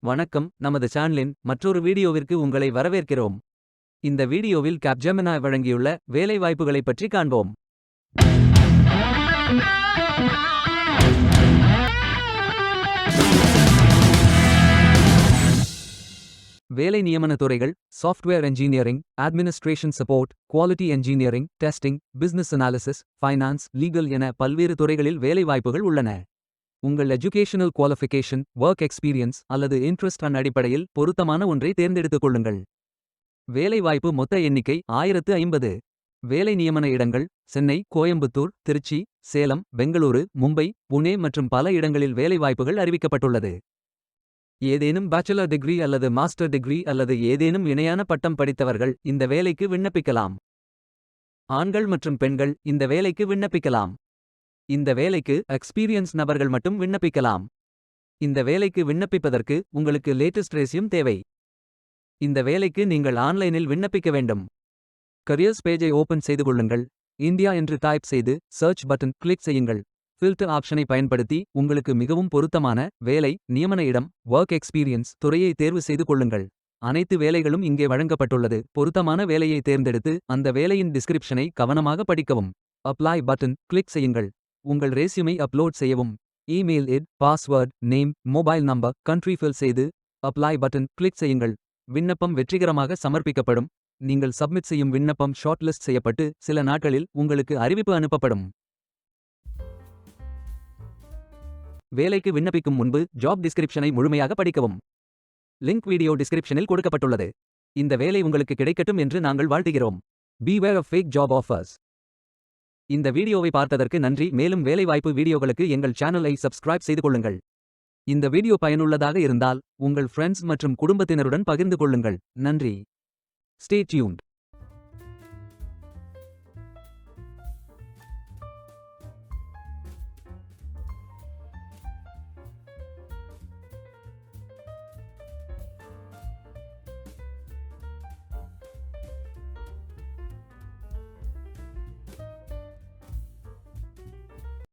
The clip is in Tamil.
வணக்கம், நமது சேனலின் மற்றொரு வீடியோவிற்கு உங்களை வரவேற்கிறோம். இந்த வீடியோவில் கேப்ஜெமினி வழங்கியுள்ள வேலைவாய்ப்புகளைப் பற்றி காண்போம். வேலை நியமன துறைகள்: software engineering, administration support, quality engineering, testing, business analysis, finance, legal என பல்வேறு துறைகளில் வேலைவாய்ப்புகள் உள்ளன. உங்கள் எஜுகேஷனல் குவாலிஃபிகேஷன், ஒர்க் எக்ஸ்பீரியன்ஸ் அல்லது இன்ட்ரெஸ்ட் அடிப்படையில் பொருத்தமான ஒன்றை தேர்ந்தெடுத்துக் கொள்ளுங்கள். வேலைவாய்ப்பு மொத்த எண்ணிக்கை 1050. வேலை நியமன இடங்கள்: சென்னை, கோயம்புத்தூர், திருச்சி, சேலம், பெங்களூரு, மும்பை, புனே மற்றும் பல இடங்களில் வேலைவாய்ப்புகள் அறிவிக்கப்பட்டுள்ளது. ஏதேனும் பேச்சுலர் டிகிரி அல்லது மாஸ்டர் டிகிரி அல்லது ஏதேனும் இணையான பட்டம் படித்தவர்கள் இந்த வேலைக்கு விண்ணப்பிக்கலாம். ஆண்கள் மற்றும் பெண்கள் இந்த வேலைக்கு விண்ணப்பிக்கலாம். இந்த வேலைக்கு எக்ஸ்பீரியன்ஸ் நபர்கள் மட்டும் விண்ணப்பிக்கலாம். இந்த வேலைக்கு விண்ணப்பிப்பதற்கு உங்களுக்கு லேட்டஸ்ட் ரெஸ்யூம் தேவை. இந்த வேலைக்கு நீங்கள் ஆன்லைனில் விண்ணப்பிக்க வேண்டும். கரியர்ஸ் பேஜை ஓபன் செய்து கொள்ளுங்கள். இந்தியா என்று டைப் செய்து சர்ச் பட்டன் கிளிக் செய்யுங்கள். ஃபில்டர் ஆப்ஷனை பயன்படுத்தி உங்களுக்கு மிகவும் பொருத்தமான வேலை, நியமன இடம், ஒர்க் எக்ஸ்பீரியன்ஸ் துறையை தேர்வு செய்து கொள்ளுங்கள். அனைத்து வேலைகளும் இங்கே வழங்கப்பட்டுள்ளது. பொருத்தமான வேலையை தேர்ந்தெடுத்து அந்த வேலையின் டிஸ்கிரிப்ஷனை கவனமாக படிக்கவும். அப்ளை பட்டன் கிளிக் செய்யுங்கள். உங்கள் ரெஸ்யூமை அப்லோட் செய்யவும். Email ID, password, name, mobile number, country fill செய்து அப்ளை பட்டன் கிளிக் செய்யுங்கள். விண்ணப்பம் வெற்றிகரமாக சமர்ப்பிக்கப்படும். நீங்கள் சப்மிட் செய்யும் விண்ணப்பம் ஷார்ட் லிஸ்ட் செய்யப்பட்டு சில நாட்களில் உங்களுக்கு அறிவிப்பு அனுப்பப்படும். வேலைக்கு விண்ணப்பிக்கும் முன்பு ஜாப் டிஸ்கிரிப்ஷனை முழுமையாக படிக்கவும். லிங்க் வீடியோ டிஸ்கிரிப்ஷனில் கொடுக்கப்பட்டுள்ளது. இந்த வேலை உங்களுக்கு கிடைக்கட்டும் என்று நாங்கள் வாழ்த்துகிறோம். Beware of fake job offers. இந்த வீடியோவை பார்த்ததற்கு நன்றி. மேலும் வேலைவாய்ப்பு வீடியோகளுக்கு எங்கள் சேனலை சப்ஸ்கிரைப் செய்து கொள்ளுங்கள். இந்த வீடியோ பயனுள்ளதாக இருந்தால் உங்கள் ஃப்ரெண்ட்ஸ் மற்றும் குடும்பத்தினருடன் பகிர்ந்து கொள்ளுங்கள். நன்றி. Stay tuned.